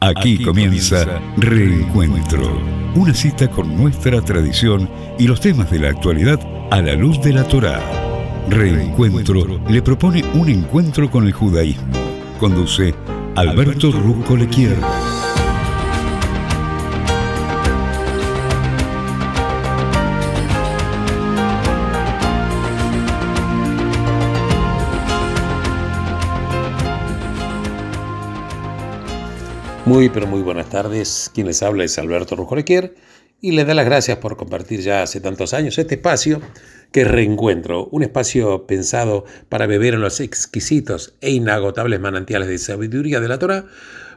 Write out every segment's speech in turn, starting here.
Aquí comienza Reencuentro, una cita con nuestra tradición y los temas de la actualidad a la luz de la Torá. Reencuentro le propone un encuentro con el judaísmo. Conduce Alberto Rusco Lequier. Muy buenas tardes. Quien les habla es Alberto Rusco Lequier y les da las gracias por compartir ya hace tantos años este espacio que es Reencuentro, un espacio pensado para beber en los exquisitos e inagotables manantiales de sabiduría de la Torá,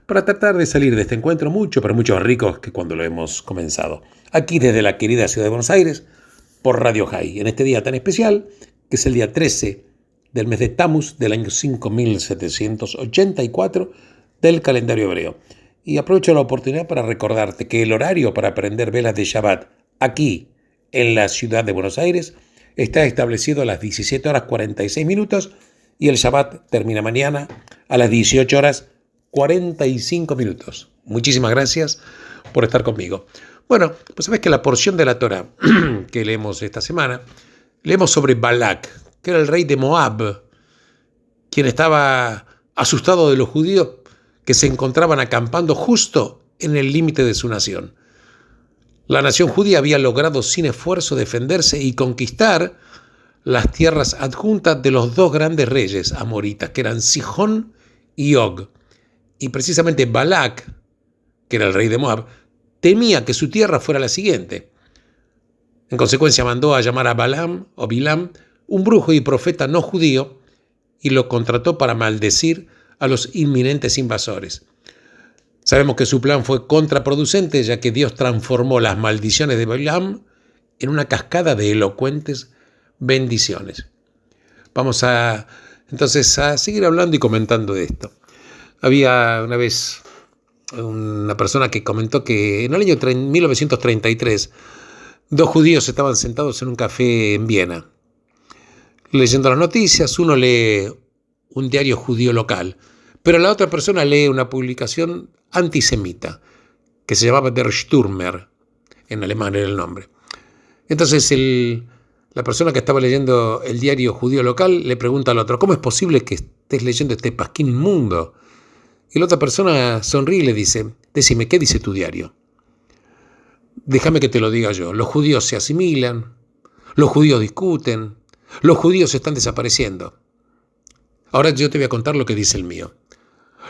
para tratar de salir de este encuentro mucho más ricos que cuando lo hemos comenzado. Aquí desde la querida ciudad de Buenos Aires, por Radio High, en este día tan especial, que es el día 13 del mes de Tammuz del año 5784 del calendario hebreo. Y aprovecho la oportunidad para recordarte que el horario para prender velas de Shabbat aquí en la ciudad de Buenos Aires está establecido a las 17 horas 46 minutos y el Shabbat termina mañana a las 18 horas 45 minutos. Muchísimas gracias por estar conmigo. Bueno, pues sabes que la porción de la Torá que leemos esta semana, leemos sobre Balak, que era el rey de Moab, quien estaba asustado de los judíos que se encontraban acampando justo en el límite de su nación. La nación judía había logrado sin esfuerzo defenderse y conquistar las tierras adjuntas de los dos grandes reyes amoritas, que eran Sihón y Og. Y precisamente Balak, que era el rey de Moab, temía que su tierra fuera la siguiente. En consecuencia mandó a llamar a Balaam o Bilam, un brujo y profeta no judío, y lo contrató para maldecir a los inminentes invasores. Sabemos que su plan fue contraproducente, ya que Dios transformó las maldiciones de Balaam en una cascada de elocuentes bendiciones. Vamos entonces a seguir hablando y comentando de esto. Había una vez una persona que comentó que en el año 1933 dos judíos estaban sentados en un café en Viena, leyendo las noticias. Uno lee un diario judío local, pero la otra persona lee una publicación antisemita que se llamaba Der Stürmer, en alemán era el nombre. Entonces la persona que estaba leyendo el diario judío local le pregunta al otro: ¿cómo es posible que estés leyendo este pasquín inmundo? Y la otra persona sonríe y le dice: decime, ¿qué dice tu diario? Déjame que te lo diga yo. Los judíos se asimilan, los judíos discuten, los judíos están desapareciendo. Ahora yo te voy a contar lo que dice el mío.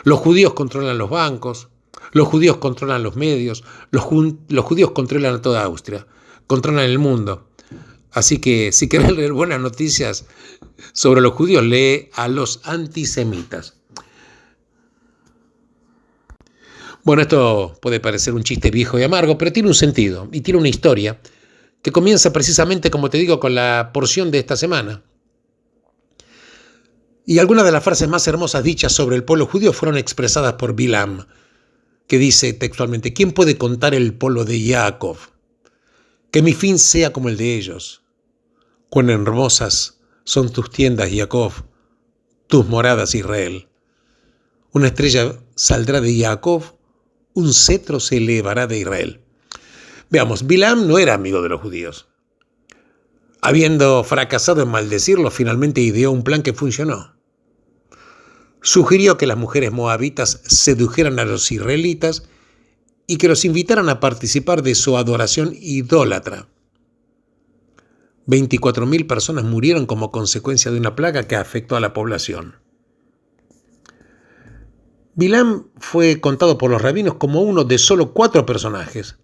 Los judíos controlan los bancos, los judíos controlan los medios, los judíos controlan a toda Austria, controlan el mundo. Así que si querés leer buenas noticias sobre los judíos, lee a los antisemitas. Bueno, esto puede parecer un chiste viejo y amargo, pero tiene un sentido y tiene una historia que comienza precisamente, como te digo, con la porción de esta semana. Y algunas de las frases más hermosas dichas sobre el pueblo judío fueron expresadas por Bilam, que dice textualmente: ¿quién puede contar el pueblo de Jacob? Que mi fin sea como el de ellos. Cuán hermosas son tus tiendas, Jacob, tus moradas, Israel. Una estrella saldrá de Jacob, un cetro se elevará de Israel. Veamos, Bilam no era amigo de los judíos. Habiendo fracasado en maldecirlos, finalmente ideó un plan que funcionó. Sugirió que las mujeres moabitas sedujeran a los israelitas y que los invitaran a participar de su adoración idólatra. 24.000 personas murieron como consecuencia de una plaga que afectó a la población. Bilam fue contado por los rabinos como uno de solo 4 personajes,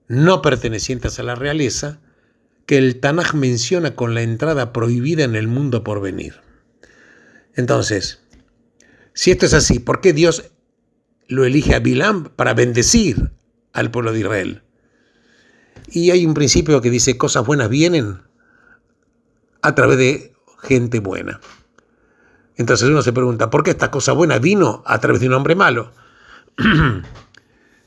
no pertenecientes a la realeza, que el Tanaj menciona con la entrada prohibida en el mundo por venir. Entonces, si esto es así, ¿por qué Dios lo elige a Bilam para bendecir al pueblo de Israel? Y hay un principio que dice: cosas buenas vienen a través de gente buena. Entonces uno se pregunta: ¿por qué esta cosa buena vino a través de un hombre malo?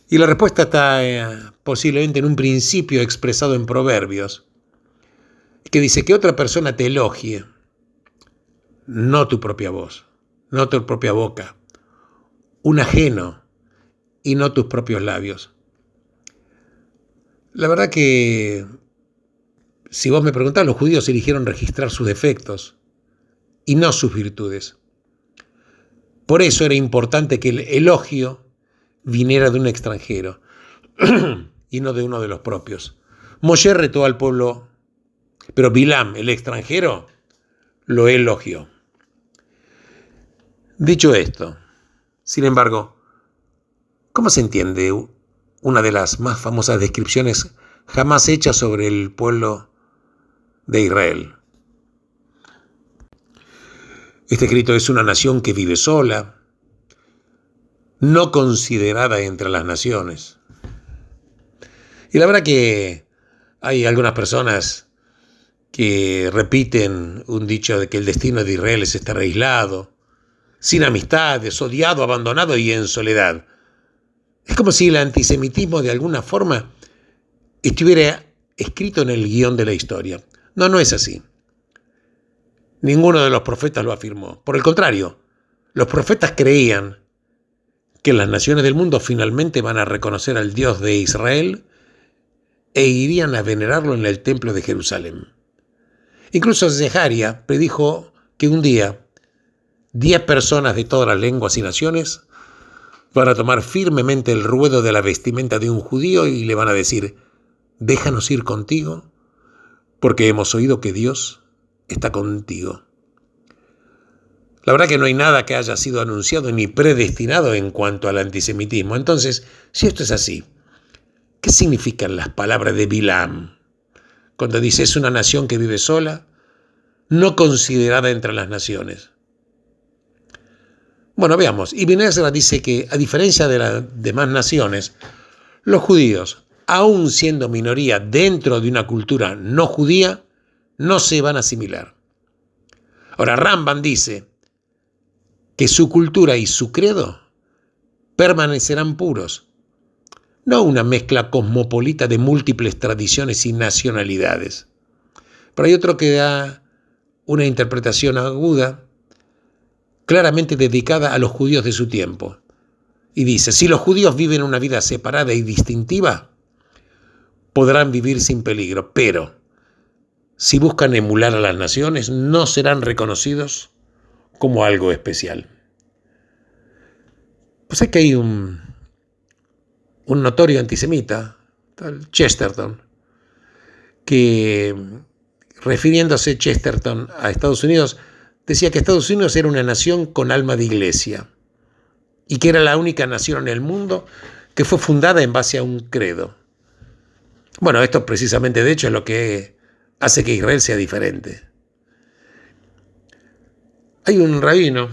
Y la respuesta está posiblemente en un principio expresado en Proverbios, que dice: que otra persona te elogie, no tu propia voz, no tu propia boca, un ajeno, y no tus propios labios. La verdad que, si vos me preguntás, los judíos eligieron registrar sus defectos y no sus virtudes. Por eso era importante que el elogio viniera de un extranjero y no de uno de los propios. Moshe retó al pueblo, pero Bilam, el extranjero, lo elogió. Dicho esto, sin embargo, ¿cómo se entiende una de las más famosas descripciones jamás hechas sobre el pueblo de Israel? Este escrito es una nación que vive sola, no considerada entre las naciones. Y la verdad que hay algunas personas que repiten un dicho de que el destino de Israel es estar aislado, sin amistades, odiado, abandonado y en soledad. Es como si el antisemitismo de alguna forma estuviera escrito en el guión de la historia. No, no es así. Ninguno de los profetas lo afirmó. Por el contrario, los profetas creían que las naciones del mundo finalmente van a reconocer al Dios de Israel e irían a venerarlo en el templo de Jerusalén. Incluso Zeharia predijo que un día 10 personas de todas las lenguas y naciones van a tomar firmemente el ruedo de la vestimenta de un judío y le van a decir: déjanos ir contigo, porque hemos oído que Dios está contigo. La verdad que no hay nada que haya sido anunciado ni predestinado en cuanto al antisemitismo. Entonces, si esto es así, ¿qué significan las palabras de Bilam cuando dice es una nación que vive sola, no considerada entre las naciones? Bueno, veamos. Ibn Ezra dice que, a diferencia de las demás naciones, los judíos, aun siendo minoría dentro de una cultura no judía, no se van a asimilar. Ahora, Rambam dice que su cultura y su credo permanecerán puros, no una mezcla cosmopolita de múltiples tradiciones y nacionalidades. Pero hay otro que da una interpretación aguda, claramente dedicada a los judíos de su tiempo. Y dice: si los judíos viven una vida separada y distintiva, podrán vivir sin peligro, pero si buscan emular a las naciones, no serán reconocidos como algo especial. Pues es que hay un notorio antisemita, tal Chesterton, que, refiriéndose Chesterton a Estados Unidos, decía que Estados Unidos era una nación con alma de iglesia y que era la única nación en el mundo que fue fundada en base a un credo. Bueno, esto precisamente, de hecho, es lo que hace que Israel sea diferente. Hay un rabino,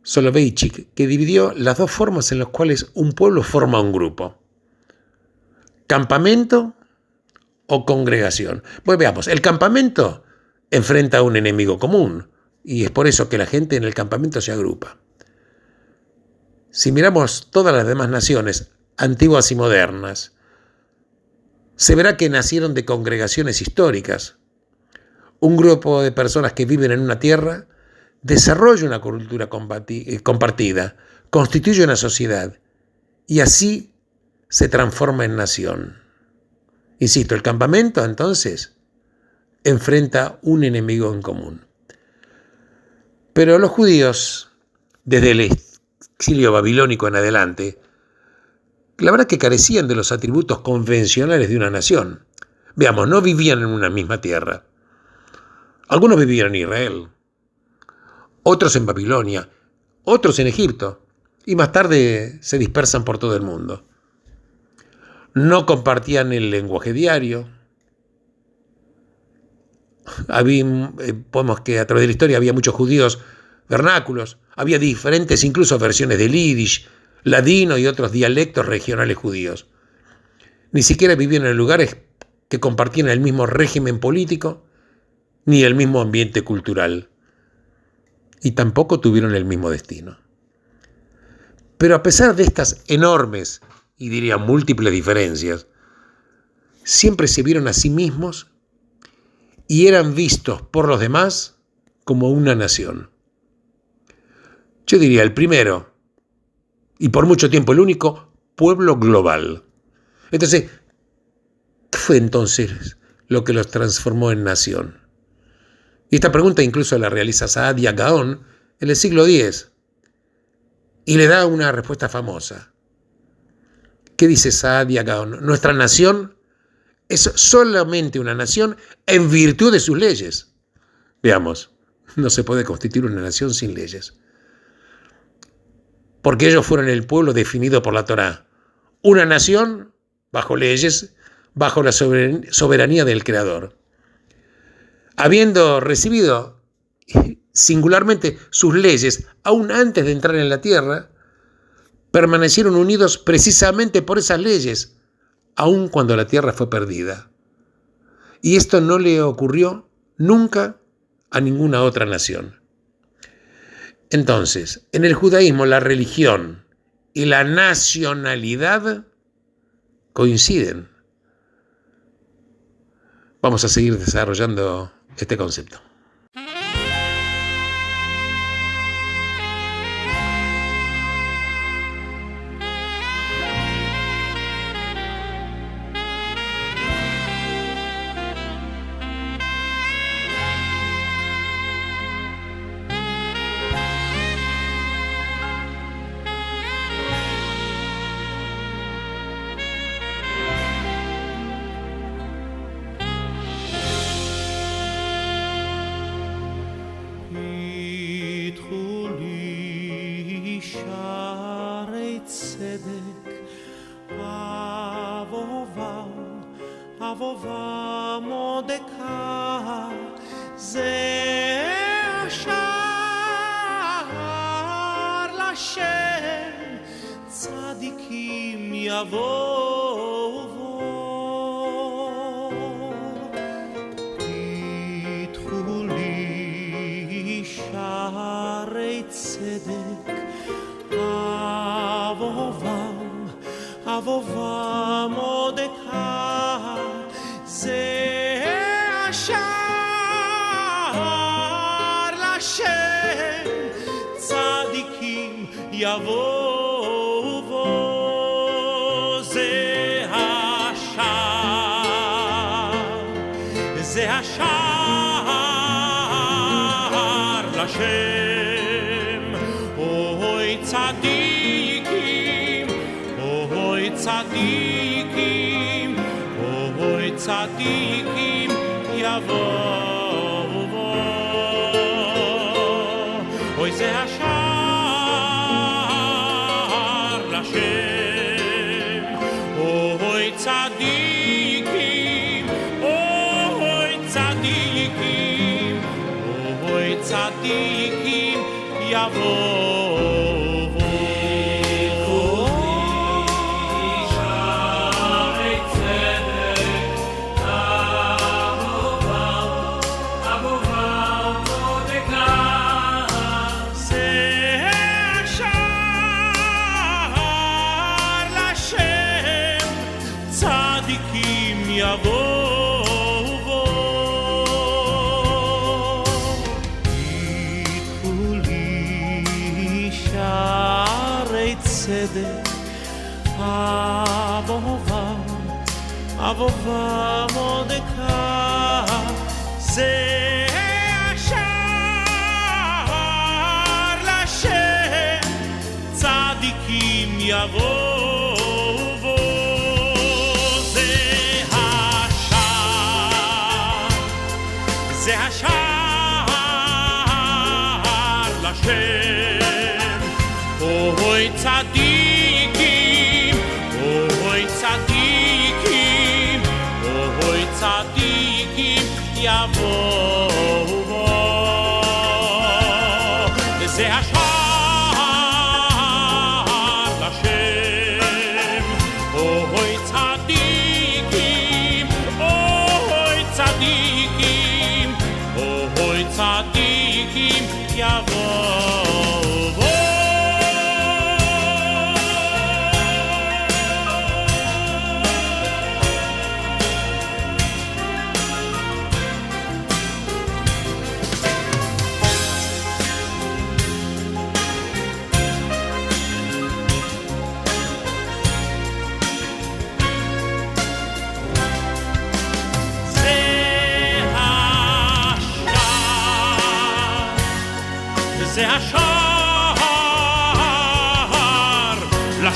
Soloveitchik, que dividió las dos formas en las cuales un pueblo forma un grupo: campamento o congregación. Pues veamos, el campamento enfrenta a un enemigo común y es por eso que la gente en el campamento se agrupa. Si miramos todas las demás naciones, antiguas y modernas, se verá que nacieron de congregaciones históricas. Un grupo de personas que viven en una tierra desarrolla una cultura compartida, constituye una sociedad y así se transforma en nación. Insisto, el campamento entonces enfrenta un enemigo en común. Pero los judíos, desde el exilio babilónico en adelante, la verdad que carecían de los atributos convencionales de una nación. Veamos, no vivían en una misma tierra. Algunos vivían en Israel, otros en Babilonia, otros en Egipto, y más tarde se dispersan por todo el mundo. No compartían el lenguaje diario. Podemos que a través de la historia había muchos judíos vernáculos, había diferentes incluso versiones del yiddish, ladino y otros dialectos regionales judíos. Ni siquiera vivían en lugares que compartían el mismo régimen político ni el mismo ambiente cultural. Y tampoco tuvieron el mismo destino. Pero a pesar de estas enormes y diría múltiples diferencias, siempre se vieron a sí mismos y eran vistos por los demás como una nación. Yo diría, el primero y por mucho tiempo el único pueblo global. Entonces, ¿qué fue entonces lo que los transformó en nación? Y esta pregunta incluso la realiza Saadia Gaon en el siglo X y le da una respuesta famosa. ¿Qué dice Saadia Gaon? Nuestra nación es solamente una nación en virtud de sus leyes. Veamos, no se puede constituir una nación sin leyes. Porque ellos fueron el pueblo definido por la Torá. Una nación bajo leyes, bajo la soberanía del Creador. Habiendo recibido singularmente sus leyes, aún antes de entrar en la tierra, permanecieron unidos precisamente por esas leyes, aun cuando la tierra fue perdida. Y esto no le ocurrió nunca a ninguna otra nación. Entonces, en el judaísmo la religión y la nacionalidad coinciden. Vamos a seguir desarrollando este concepto.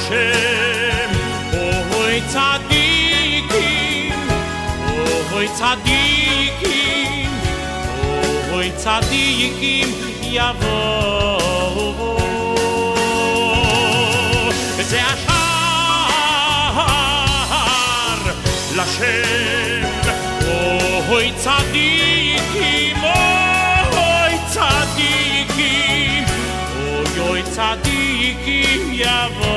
Lashem, Ohoy Tzadikim, Ohoy Tzadikim, Ohoy Tzadikim, Yavo, Ze Ashar, Lashem, Ohoy Tzadikim, Ohoy Tzadikim, Ohoy Tzadikim, Yavo.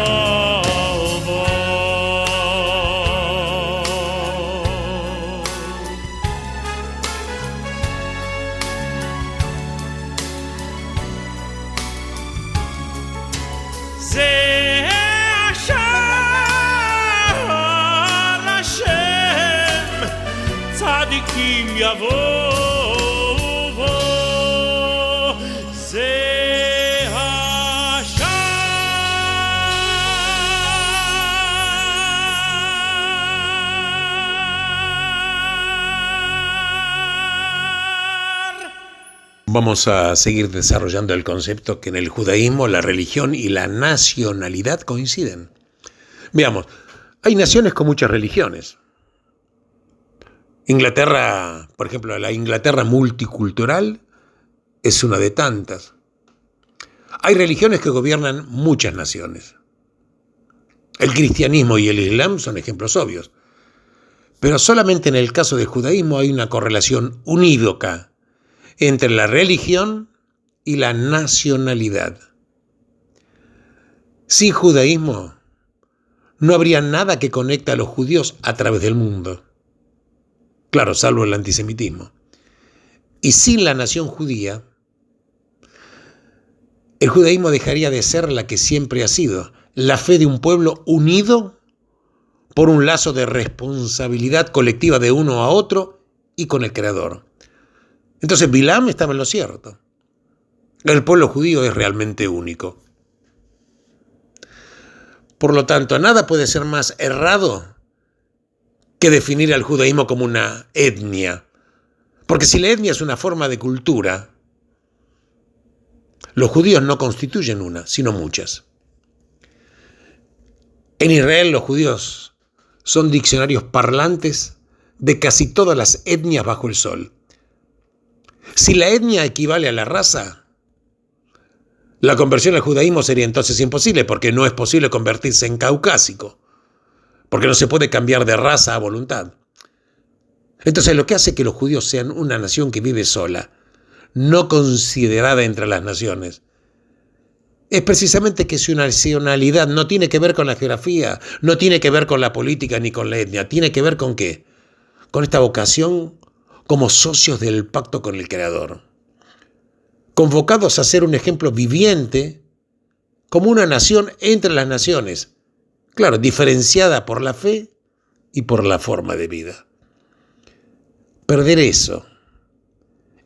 Vamos a seguir desarrollando el concepto que en el judaísmo la religión y la nacionalidad coinciden. Veamos, hay naciones con muchas religiones. Inglaterra, por ejemplo, la Inglaterra multicultural es una de tantas. Hay religiones que gobiernan muchas naciones. El cristianismo y el islam son ejemplos obvios. Pero solamente en el caso del judaísmo hay una correlación unívoca entre la religión y la nacionalidad. Sin judaísmo, no habría nada que conecte a los judíos a través del mundo. Claro, salvo el antisemitismo. Y sin la nación judía, el judaísmo dejaría de ser la que siempre ha sido, la fe de un pueblo unido por un lazo de responsabilidad colectiva de uno a otro y con el Creador. Entonces Bilam estaba en lo cierto. El pueblo judío es realmente único. Por lo tanto, nada puede ser más errado que definir al judaísmo como una etnia. Porque si la etnia es una forma de cultura, los judíos no constituyen una, sino muchas. En Israel los judíos son diccionarios parlantes de casi todas las etnias bajo el sol. Si la etnia equivale a la raza, la conversión al judaísmo sería entonces imposible, porque no es posible convertirse en caucásico, porque no se puede cambiar de raza a voluntad. Entonces lo que hace que los judíos sean una nación que vive sola, no considerada entre las naciones, es precisamente que su nacionalidad no tiene que ver con la geografía, no tiene que ver con la política ni con la etnia, tiene que ver con ¿qué? Con esta vocación como socios del pacto con el Creador, convocados a ser un ejemplo viviente como una nación entre las naciones, claro, diferenciada por la fe y por la forma de vida. Perder eso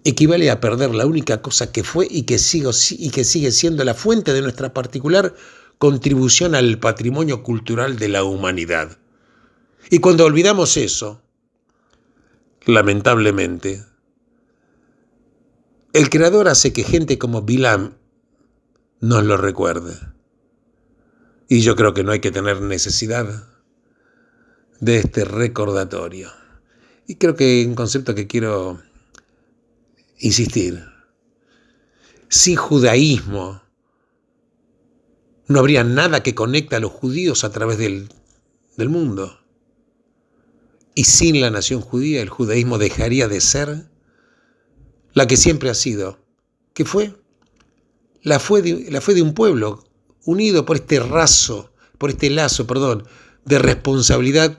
equivale a perder la única cosa que fue y que sigue siendo la fuente de nuestra particular contribución al patrimonio cultural de la humanidad. Y cuando olvidamos eso, lamentablemente, el Creador hace que gente como Bilam nos lo recuerde. Y yo creo que no hay que tener necesidad de este recordatorio. Y creo que un concepto que quiero insistir. Sin judaísmo, no habría nada que conecte a los judíos a través del mundo. Y sin la nación judía, el judaísmo dejaría de ser la que siempre ha sido, que fue la fe de un pueblo unido por este lazo, de responsabilidad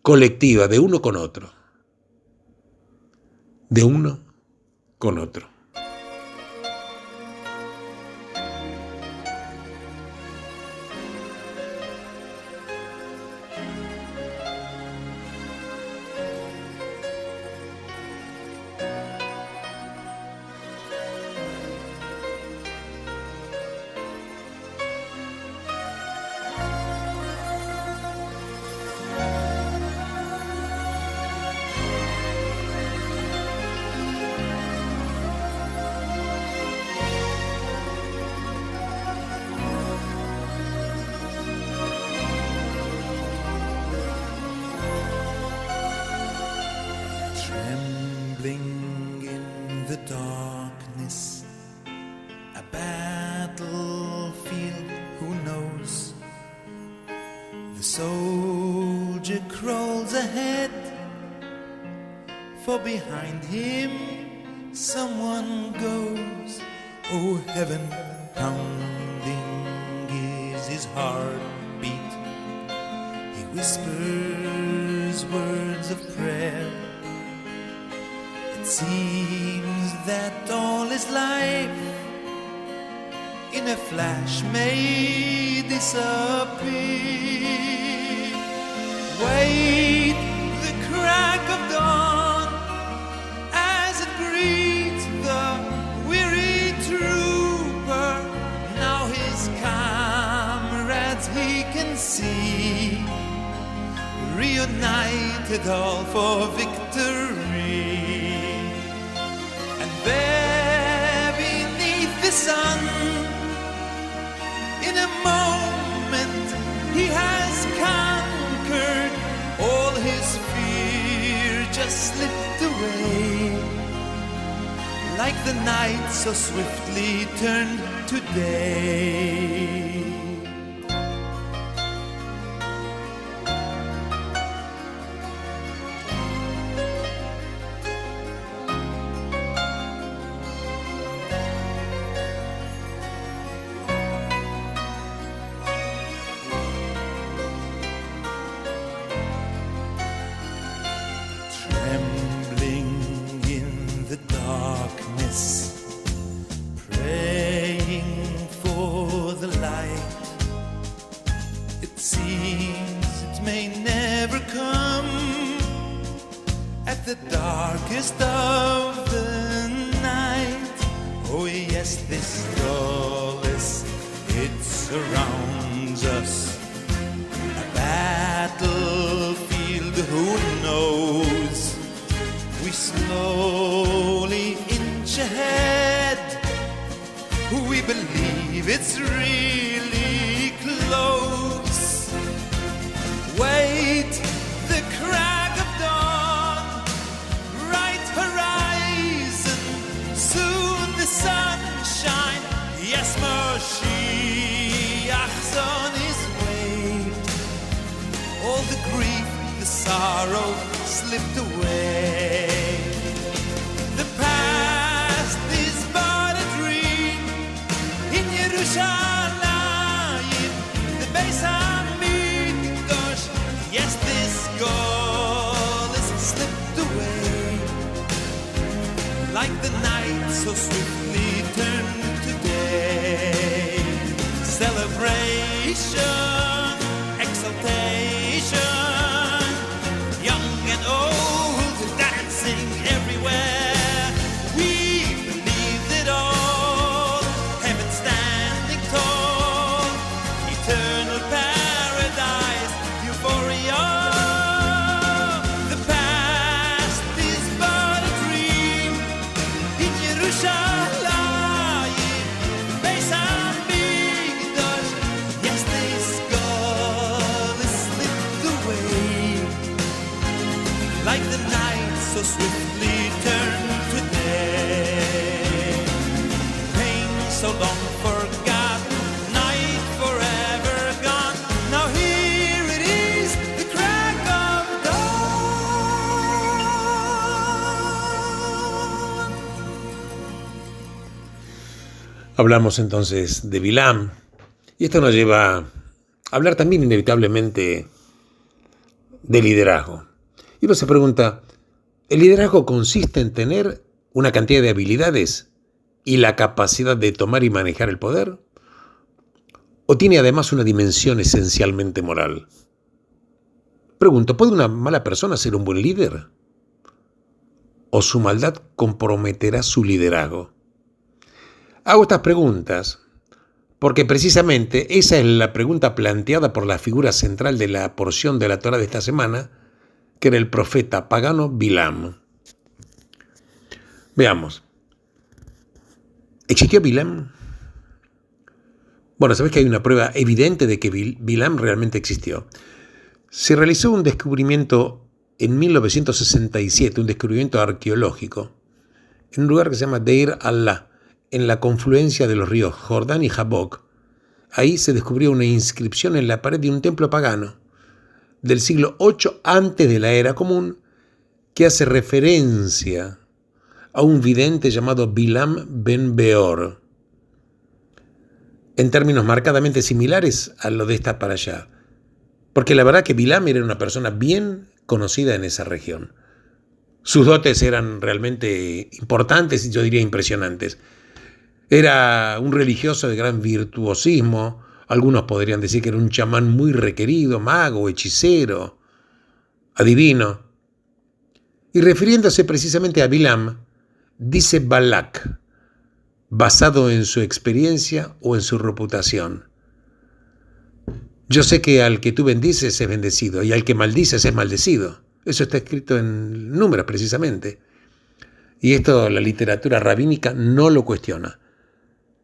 colectiva de uno con otro. De uno con otro. The soldier crawls ahead, for behind him someone goes. Oh heaven, pounding is his heartbeat. He whispers words of prayer. It seems that all his life in a flash may disappear. Wait, the crack of dawn as it greets the weary trooper. Now his comrades he can see, reunited all for victory. And there beneath the sun, in a moment he has conquered. All his fear just slipped away, like the night so swiftly turned to day. The darkest of the night. Oh yes, this lawless, it surrounds us. A battlefield, who knows? We slowly inch ahead. We believe it's really close. Wait, the crack of dawn, bright horizon, soon the sunshine. Yes, Moshiach's on his way. All the grief, the sorrow slipped away. The past is but a dream. In Yerushalayim, the Beis Hamikdash. Yes, this goal is slipped away, like the night so swiftly turned to day. Celebration, exaltation, young and old dancing everywhere. We believed it all, heaven standing tall, eternal paradise, euphoria. The past is but a dream. In Yerushalayim, Beis Hamikdash. Yes, this goal is slipped away, like the night so swiftly turned to day. Pain so long forgotten, night forever gone. Now here it is, the crack of dawn. Hablamos entonces de Bilam, y esto nos lleva a hablar también inevitablemente de liderazgo. Y uno se pregunta, ¿el liderazgo consiste en tener una cantidad de habilidades y la capacidad de tomar y manejar el poder? ¿O tiene además una dimensión esencialmente moral? Pregunto, ¿puede una mala persona ser un buen líder? ¿O su maldad comprometerá su liderazgo? Hago estas preguntas porque precisamente esa es la pregunta planteada por la figura central de la porción de la Torá de esta semana, que era el profeta pagano Bilam. Veamos. ¿Existió Bilam? Bueno, sabés que hay una prueba evidente de que Bilam realmente existió. Se realizó un descubrimiento en 1967, un descubrimiento arqueológico, en un lugar que se llama Deir Allah, en la confluencia de los ríos Jordán y Jabok. Ahí se descubrió una inscripción en la pared de un templo pagano, del siglo VIII antes de la era común, que hace referencia a un vidente llamado Bilam ben Beor, en términos marcadamente similares a lo de esta para allá. Porque la verdad que Bilam era una persona bien conocida en esa región. Sus dotes eran realmente importantes y yo diría impresionantes. Era un religioso de gran virtuosismo. Algunos podrían decir que era un chamán muy requerido, mago, hechicero, adivino. Y refiriéndose precisamente a Bilam, dice Balak, basado en su experiencia o en su reputación: yo sé que al que tú bendices es bendecido y al que maldices es maldecido. Eso está escrito en Números precisamente. Y esto la literatura rabínica no lo cuestiona.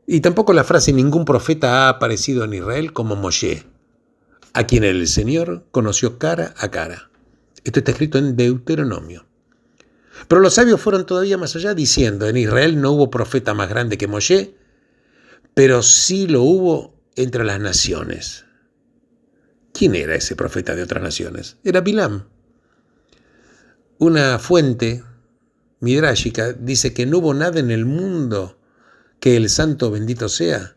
Y tampoco la frase ningún profeta ha aparecido en Israel como Moshe, a quien el Señor conoció cara a cara. Esto está escrito en Deuteronomio. Pero los sabios fueron todavía más allá diciendo: en Israel no hubo profeta más grande que Moshe, pero sí lo hubo entre las naciones. ¿Quién era ese profeta de otras naciones? Era Bilam. Una fuente midrásica dice que no hubo nada en el mundo que el santo bendito sea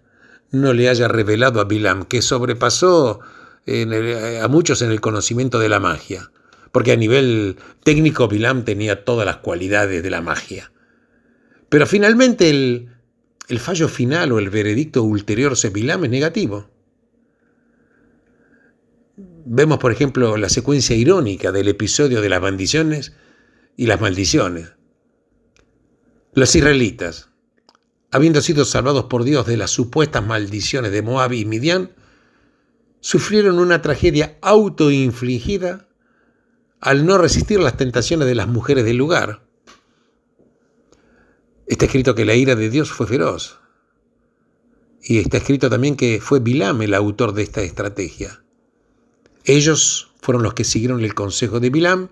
no le haya revelado a Bilam, que sobrepasó a muchos en el conocimiento de la magia, porque a nivel técnico Bilam tenía todas las cualidades de la magia. Pero finalmente el fallo final o el veredicto ulterior sobre Bilam es negativo. Vemos, por ejemplo, la secuencia irónica del episodio de las bendiciones y las maldiciones. Los israelitas, habiendo sido salvados por Dios de las supuestas maldiciones de Moab y Midian, sufrieron una tragedia autoinfligida al no resistir las tentaciones de las mujeres del lugar. Está escrito que la ira de Dios fue feroz. Y está escrito también que fue Bilam el autor de esta estrategia. Ellos fueron los que siguieron el consejo de Bilam,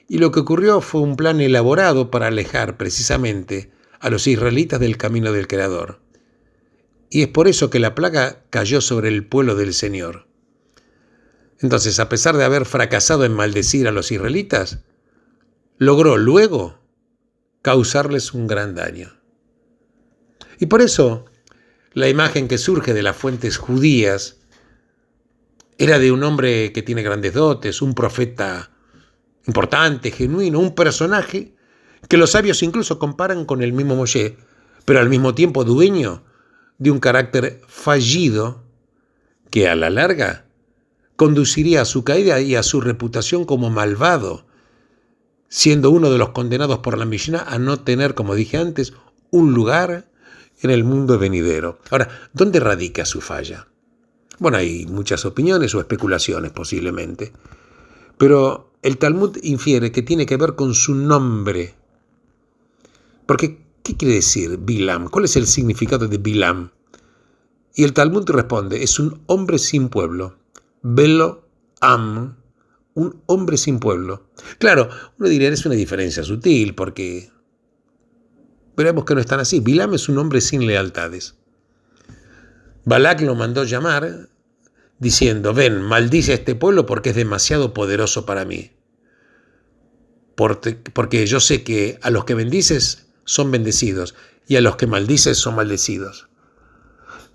y lo que ocurrió fue un plan elaborado para alejar precisamente a los israelitas del camino del Creador. Y es por eso que la plaga cayó sobre el pueblo del Señor. Entonces, a pesar de haber fracasado en maldecir a los israelitas, logró luego causarles un gran daño. Y por eso, la imagen que surge de las fuentes judías era de un hombre que tiene grandes dotes, un profeta importante, genuino, un personaje que los sabios incluso comparan con el mismo Moshe, pero al mismo tiempo dueño de un carácter fallido que a la larga conduciría a su caída y a su reputación como malvado, siendo uno de los condenados por la Mishnah a no tener, como dije antes, un lugar en el mundo venidero. Ahora, ¿dónde radica su falla? Bueno, hay muchas opiniones o especulaciones posiblemente, pero el Talmud infiere que tiene que ver con su nombre. Porque, ¿qué quiere decir Bilam? ¿Cuál es el significado de Bilam? Y el Talmud responde: es un hombre sin pueblo. Belo Am, un hombre sin pueblo. Claro, uno diría, es una diferencia sutil, porque veremos que no es tan así. Bilam es un hombre sin lealtades. Balak lo mandó llamar diciendo: ven, maldice a este pueblo porque es demasiado poderoso para mí. Porque yo sé que a los que bendices son bendecidos y a los que maldices son maldecidos.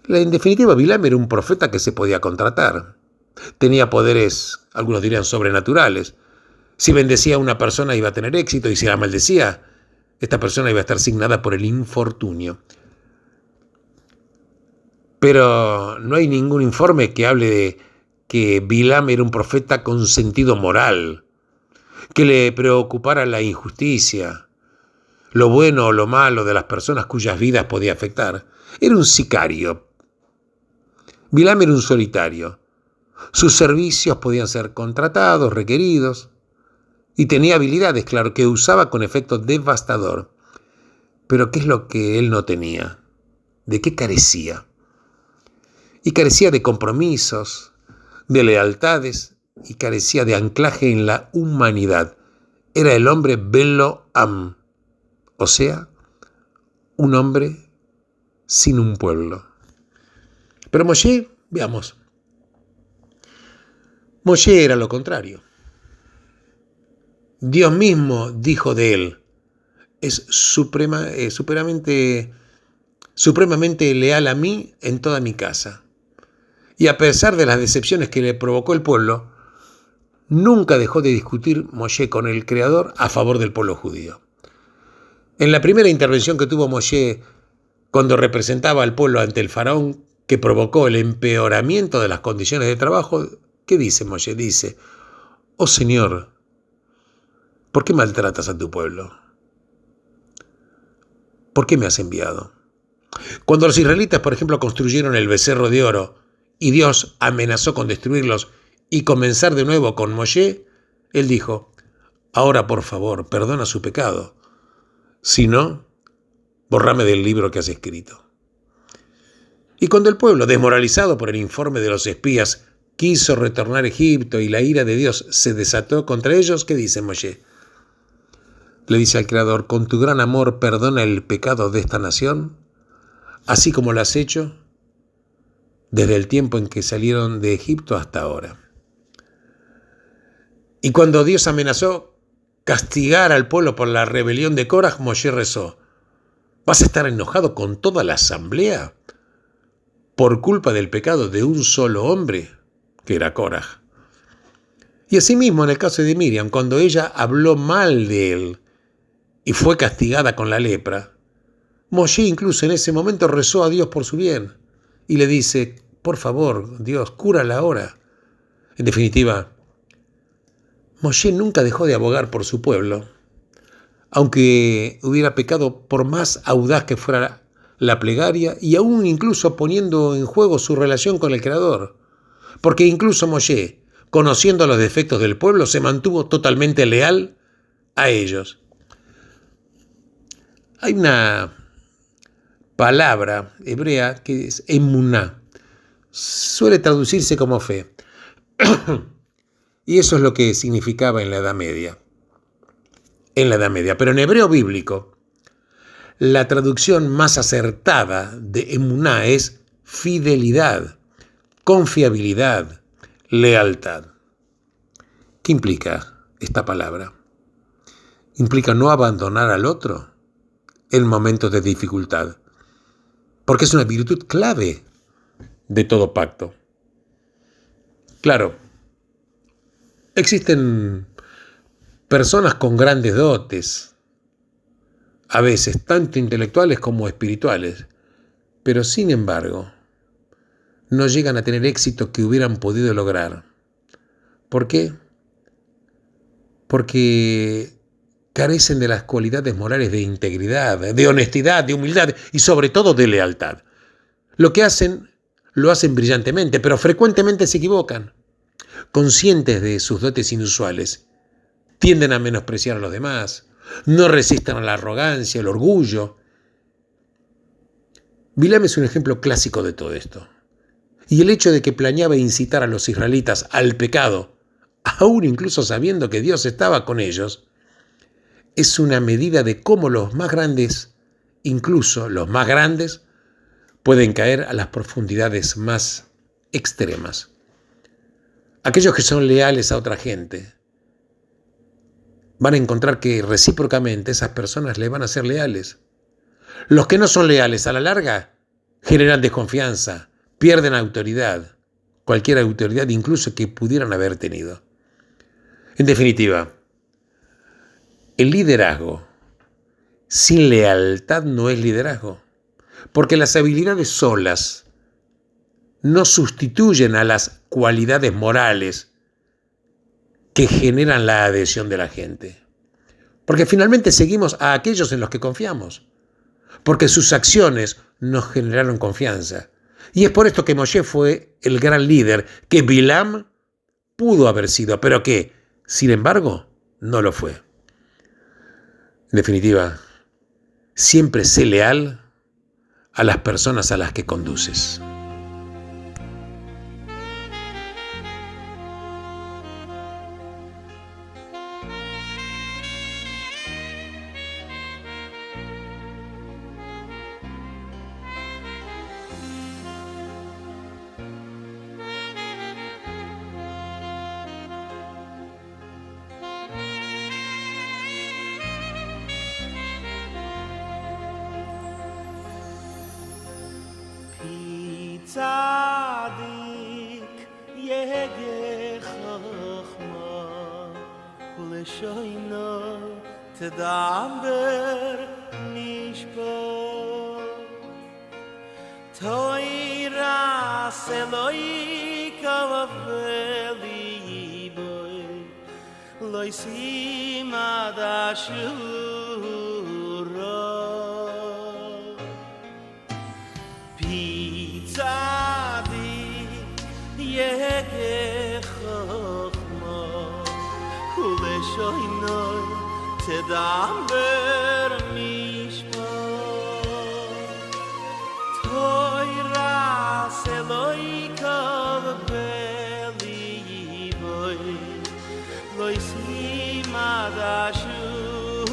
En definitiva, Bilam era un profeta que se podía contratar. Tenía poderes, algunos dirían sobrenaturales. Si bendecía a una persona iba a tener éxito, y si la maldecía, esta persona iba a estar signada por el infortunio. Pero no hay ningún informe que hable de que Bilam era un profeta con sentido moral, que le preocupara la injusticia, lo bueno o lo malo de las personas cuyas vidas podía afectar. Era un sicario. Bilam era un solitario. Sus servicios podían ser contratados, requeridos, y tenía habilidades, claro, que usaba con efecto devastador. Pero ¿qué es lo que él no tenía? ¿De qué carecía? Y carecía de compromisos, de lealtades, y carecía de anclaje en la humanidad. Era el hombre Belo Am, o sea, un hombre sin un pueblo. Pero Moshe, veamos. Moshe era lo contrario. Dios mismo dijo de él, es supremamente leal a mí en toda mi casa. Y a pesar de las decepciones que le provocó el pueblo, nunca dejó de discutir Moshe con el Creador a favor del pueblo judío. En la primera intervención que tuvo Moshe cuando representaba al pueblo ante el faraón que provocó el empeoramiento de las condiciones de trabajo, ¿qué dice Moshe? Dice, oh Señor, ¿por qué maltratas a tu pueblo? ¿Por qué me has enviado? Cuando los israelitas, por ejemplo, construyeron el becerro de oro y Dios amenazó con destruirlos y comenzar de nuevo con Moshe, él dijo, ahora por favor, perdona su pecado. Si no, bórrame del libro que has escrito. Y cuando el pueblo, desmoralizado por el informe de los espías, quiso retornar a Egipto y la ira de Dios se desató contra ellos, ¿qué dice Moshe? Le dice al Creador, con tu gran amor perdona el pecado de esta nación, así como lo has hecho desde el tiempo en que salieron de Egipto hasta ahora. Y cuando Dios amenazó castigar al pueblo por la rebelión de Coraj, Moshe rezó, ¿vas a estar enojado con toda la asamblea por culpa del pecado de un solo hombre, que era Coraj? Y asimismo en el caso de Miriam, cuando ella habló mal de él y fue castigada con la lepra, Moshe incluso en ese momento rezó a Dios por su bien y le dice, por favor, Dios, cúrala ahora. En definitiva, Moshe nunca dejó de abogar por su pueblo, aunque hubiera pecado por más audaz que fuera la plegaria y aún incluso poniendo en juego su relación con el Creador. Porque incluso Moshe, conociendo los defectos del pueblo, se mantuvo totalmente leal a ellos. Hay una palabra hebrea que es emuná. Suele traducirse como fe. Y eso es lo que significaba en la Edad Media. Pero en hebreo bíblico, la traducción más acertada de emuná es fidelidad, confiabilidad, lealtad. ¿Qué implica esta palabra? Implica no abandonar al otro en momentos de dificultad, porque es una virtud clave de todo pacto. Claro, existen personas con grandes dotes, a veces tanto intelectuales como espirituales, pero sin embargo no llegan a tener éxito que hubieran podido lograr. ¿Por qué? Porque carecen de las cualidades morales de integridad, de honestidad, de humildad y sobre todo de lealtad. Lo que hacen, lo hacen brillantemente, pero frecuentemente se equivocan. Conscientes de sus dotes inusuales, tienden a menospreciar a los demás, no resisten a la arrogancia, el orgullo. Bilam es un ejemplo clásico de todo esto. Y el hecho de que planeaba incitar a los israelitas al pecado, aún incluso sabiendo que Dios estaba con ellos, es una medida de cómo los más grandes, incluso los más grandes, pueden caer a las profundidades más extremas. Aquellos que son leales a otra gente van a encontrar que recíprocamente esas personas le van a ser leales. Los que no son leales a la larga generan desconfianza, pierden autoridad, cualquier autoridad incluso que pudieran haber tenido. En definitiva, el liderazgo sin lealtad no es liderazgo, porque las habilidades solas no sustituyen a las cualidades morales que generan la adhesión de la gente. Porque finalmente seguimos a aquellos en los que confiamos, porque sus acciones nos generaron confianza. Y es por esto que Moshe fue el gran líder que Bilam pudo haber sido, pero que, sin embargo, no lo fue. En definitiva, siempre sé leal a las personas a las que conduces. Tzadik yege chachma Uleshoino tedaber mishpat Toira seloi kavaveli boy Loisim adashura Tzadik yege chachma Uleshoino tedaber mishpat Toira seloi kavaveli boy Loisim adashura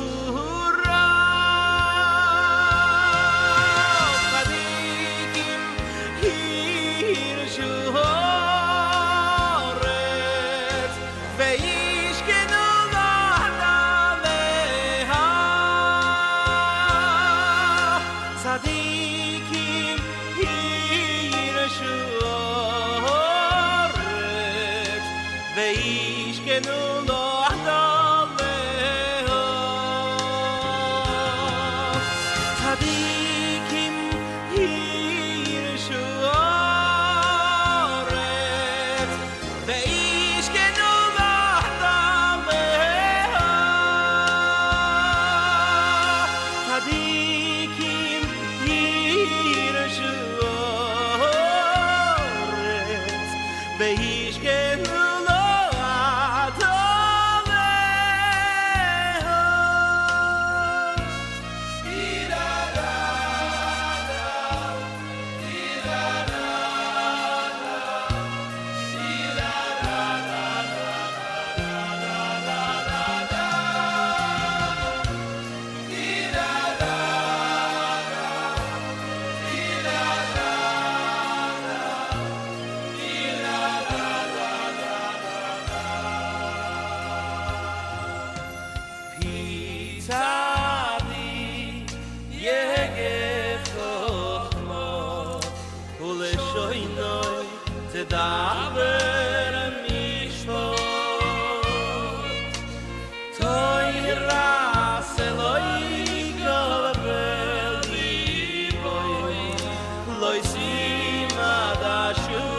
Tzadikim hirshu haaretz Ve'yishkenu la'adaleha Tzadikim hirshu haaretz Ve'yishkenu Tzadikim hirshu haaretz ve'yishkenu la'adaleha Tzadikim hirshu haaretz ve'yishkenu Tzadik yege chachma Uleshoino tedaber mishpat Toira seloi kavaveli boy Loisim adashura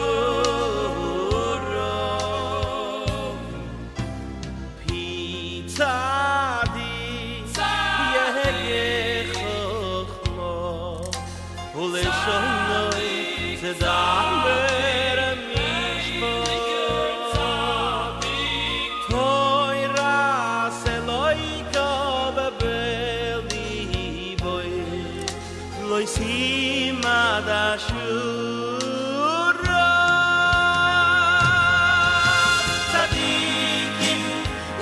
Tzadik yege chachma Uleshoino tedaber mishpat Toira seloi kavaveli boy Loisim adashura Tzadikim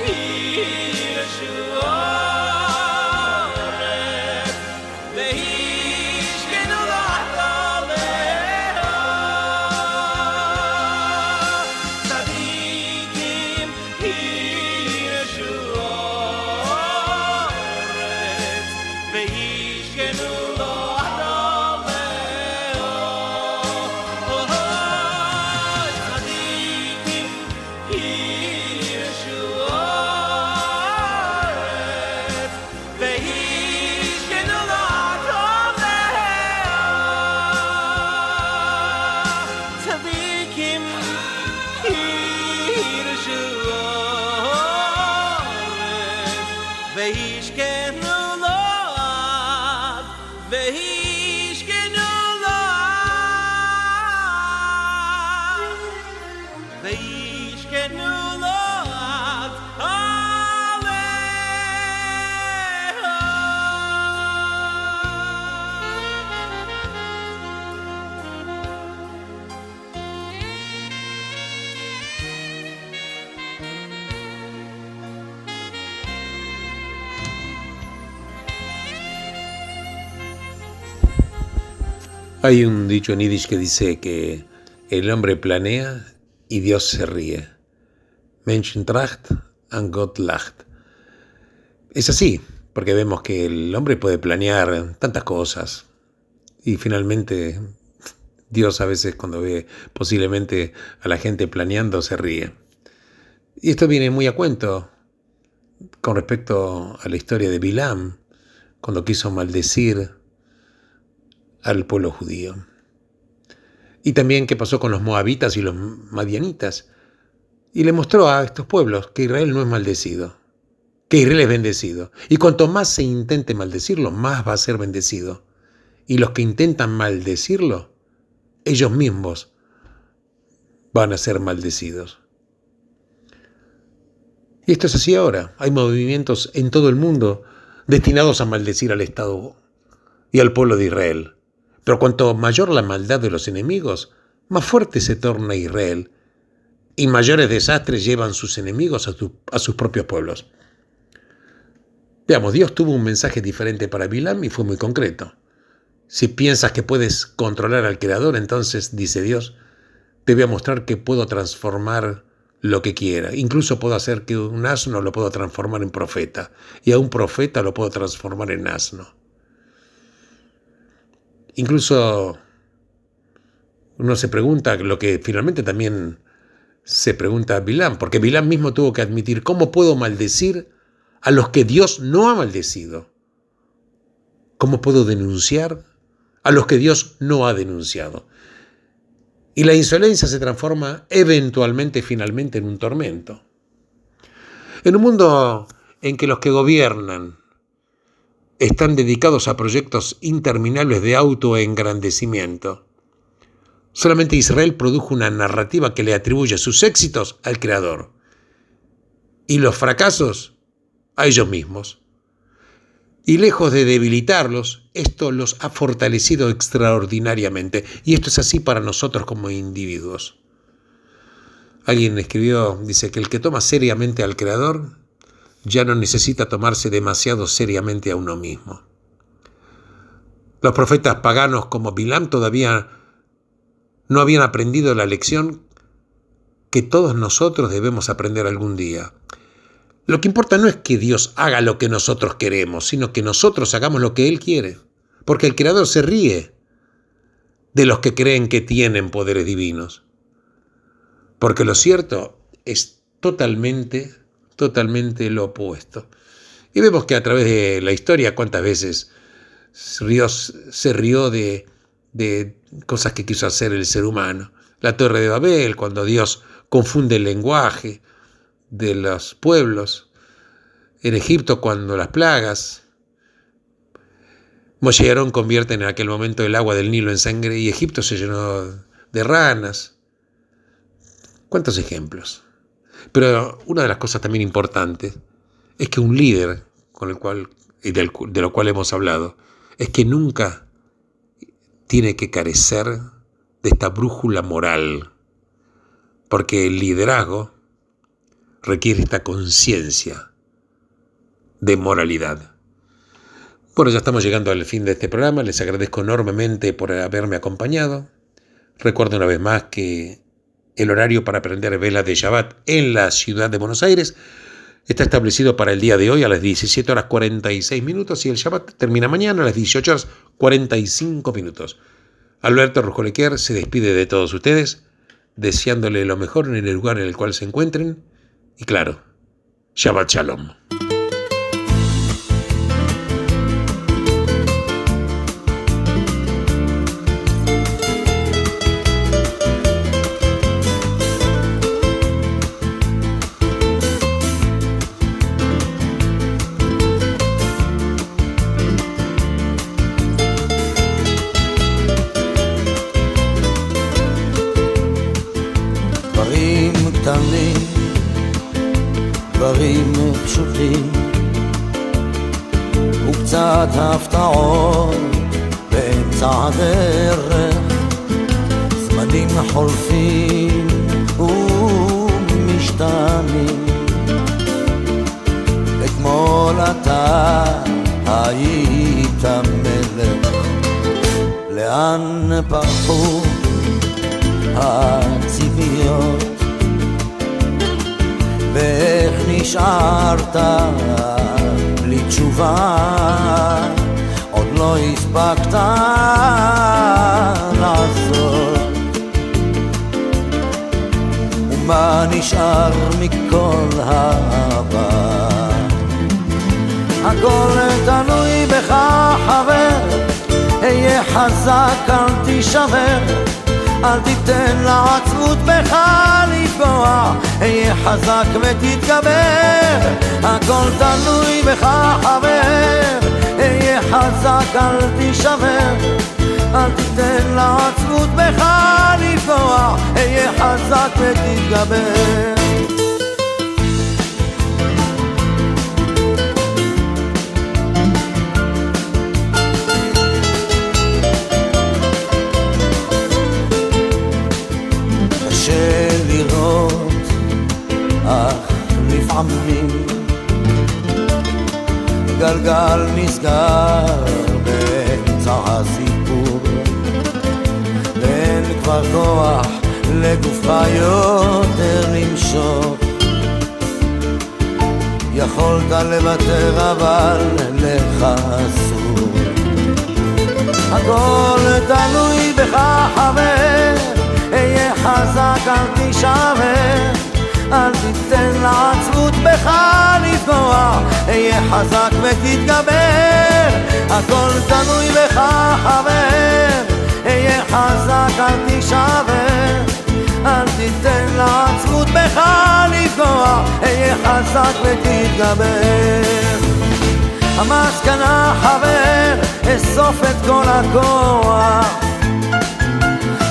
hirshu haaretz ve'yishkenu la'adaleha Tzadikim hirshu haaretz ve'yishkenu Tzadikim hirshu haaretz ve'yishkenu la'adaleha Tzadikim hirshu haaretz ve'yishkenu ve'yishkenu ve'yishkenu Hay un dicho en Yiddish que dice que el hombre planea y Dios se ríe. Menschen tracht and Gott lacht. Es así, porque vemos que el hombre puede planear tantas cosas y finalmente Dios a veces cuando ve posiblemente a la gente planeando se ríe. Y esto viene muy a cuento con respecto a la historia de Bilam, cuando quiso maldecir al pueblo judío. Y también qué pasó con los moabitas y los madianitas. Y le mostró a estos pueblos que Israel no es maldecido, que Israel es bendecido. Y cuanto más se intente maldecirlo, más va a ser bendecido. Y los que intentan maldecirlo, ellos mismos van a ser maldecidos. Y esto es así ahora. Hay movimientos en todo el mundo destinados a maldecir al Estado y al pueblo de Israel. Pero cuanto mayor la maldad de los enemigos, más fuerte se torna Israel y mayores desastres llevan sus enemigos a sus propios pueblos. Veamos, Dios tuvo un mensaje diferente para Bilam y fue muy concreto. Si piensas que puedes controlar al Creador, entonces, dice Dios, te voy a mostrar que puedo transformar lo que quiera. Incluso puedo hacer que un asno lo puedo transformar en profeta y a un profeta lo puedo transformar en asno. Incluso uno se pregunta lo que finalmente también se pregunta Bilam, porque Bilam mismo tuvo que admitir, ¿cómo puedo maldecir a los que Dios no ha maldecido? ¿Cómo puedo denunciar a los que Dios no ha denunciado? Y la insolencia se transforma eventualmente, finalmente, en un tormento. En un mundo en que los que gobiernan están dedicados a proyectos interminables de autoengrandecimiento, solamente Israel produjo una narrativa que le atribuye sus éxitos al Creador y los fracasos a ellos mismos. Y lejos de debilitarlos, esto los ha fortalecido extraordinariamente. Y esto es así para nosotros como individuos. Alguien escribió, dice que el que toma seriamente al Creador ya no necesita tomarse demasiado seriamente a uno mismo. Los profetas paganos como Bilam todavía no habían aprendido la lección que todos nosotros debemos aprender algún día. Lo que importa no es que Dios haga lo que nosotros queremos, sino que nosotros hagamos lo que Él quiere. Porque el Creador se ríe de los que creen que tienen poderes divinos. Porque lo cierto es totalmente lo opuesto. Y vemos que a través de la historia cuántas veces Dios se rió de cosas que quiso hacer el ser humano. La Torre de Babel, cuando Dios confunde el lenguaje de los pueblos, en Egipto cuando las plagas, Moshe y Aarón convierten en aquel momento el agua del Nilo en sangre y Egipto se llenó de ranas. ¿Cuántos ejemplos? Pero una de las cosas también importantes es que un líder con el cual, de lo cual hemos hablado, es que nunca tiene que carecer de esta brújula moral, porque el liderazgo requiere esta conciencia de moralidad. Bueno, ya estamos llegando al fin de este programa. Les agradezco enormemente por haberme acompañado. Recuerdo una vez más que el horario para aprender velas de Shabbat en la ciudad de Buenos Aires está establecido para el día de hoy a las 17:46 y el Shabbat termina mañana a las 18:45. Alberto Rujolequier se despide de todos ustedes, deseándole lo mejor en el lugar en el cual se encuentren. Y claro, Shabbat Shalom. דברים פשוטים וקצת הפתעות באמצע הדרך, זמנים חולפים ומשתנים. אתמול אתה היית מלך, לאן פרחו הציפיות ואיך נשארת בלי תשובה, עוד לא הספקת לעשות נשאר מכל העבר? הכל תלוי בך חבר, היה חזק אל תישבר, אל תיתן לעצבות בך לפגוע, היה חזק ותתגבר. הכל תלוי בך חבר, היה חזק אל תישבר, אל תיתן לעצבות בך לפגוע, היה חזק ותתגבר. קשה לראות, אך לפעמים גלגל נסגר באמצע הסיפור, ואין כבר כוח לגופך יותר למשוך. יכולת לוותר אבל לך אסור. הכל תלוי בך חבר, היה חזק אל תישבר, אל תיתן לעצבות בך לפגוע, היה חזק ותתגבר. הכל תלוי בך חבר, היה חזק אל תישבר, אל תיתן לעצבות בך לפגוע, היה חזק ותתגבר. המסקנה חבר, אסוף את כל הכוח,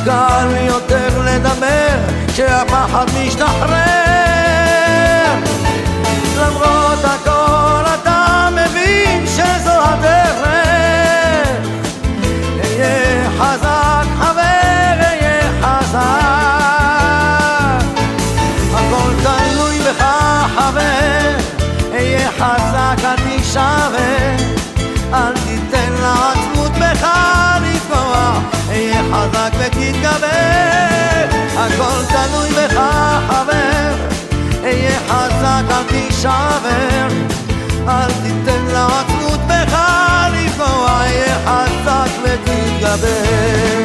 קל יותר לדבר כשהפחד משתחרר. למרות הכל אתה מבין שזו הדרך, היה חזק חבר, היה חזק. הכל תלוי בך חבר, היה חזק אל תישבר, אל תיתן לעצבות בך לפגוע, היה חזק ותתגבר. הכל תלוי בך חבר, היה חזק אל תישבר, אל תיתן לעצבות בך לפגוע, היה חזק ותתגבר.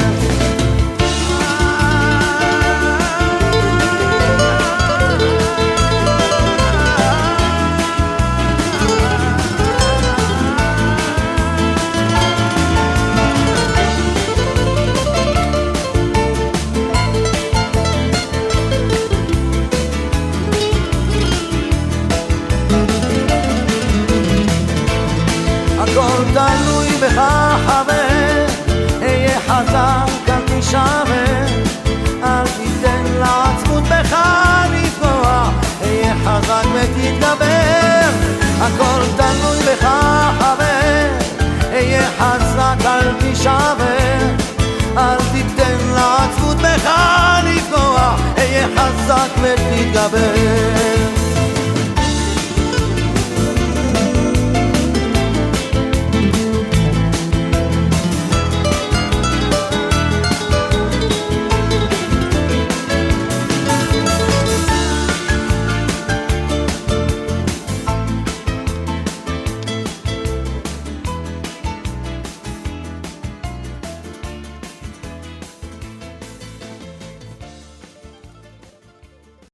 הכל תלוי בך חבר, היה חזק אל תישבר, אל תיתן לעצבות בך לפגוע, היה חזק ותתגבר. הכל תלוי בך חבר, היה חזק אל תישבר, אל תיתן לעצבות בך לפגוע, היה חזק ותתגבר.